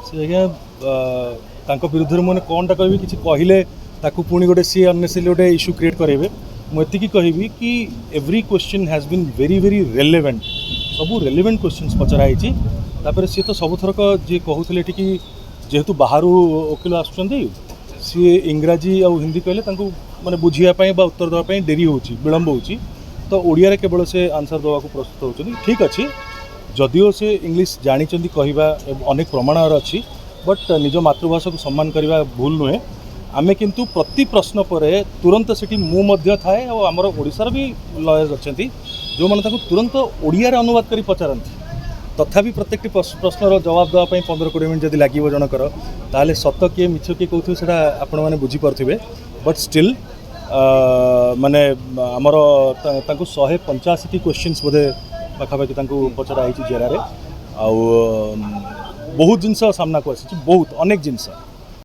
से आज्ञा विरुद्ध मैंने कौनटा कहि कि कहले पुणी गोटे सी अननेसेसरी गोटे इश्यू क्रिएट करेंगे मुझे कहबी कि every question has been very very relevant सब रेलेवेंट क्वेश्चंस पचराई तापर सी तो सब थरक जी कहते कि जेहेतु बाहर वकिल आसुँच सी इंग्राजी और हिंदी कहले माने बुझापी उत्तर देवाई डेरी हो विलम्ब हो तो ओडिया केवल से आंसर देवा प्रस्तुत होती ठीक अच्छे जदिओ से इंग्लीश जानी कहवा अनेक प्रमाण अच्छी बट निज मातृभाषा को सम्मान करने भूल नुहे आमे किंतु प्रति प्रश्न पर तुरंत से मुझे थाए और आमर ओडिशार भी लयर्स अच्छा जो मैंने तुरंत ओडिया अनुवाद कर पचारती तथापि प्रत्येक प्रश्नर जवाब देवाई 15-20 मिनट जब लगे जनकर ताले सत किए मिछ किए कहते से आपण मैंने बुझीपे बट स्टिल माने आमर 185 क्वेश्चंस बोधे पाखापाखि पचराई जेरा बहुत जिनस सामना को आसी बहुत अनेक जिनस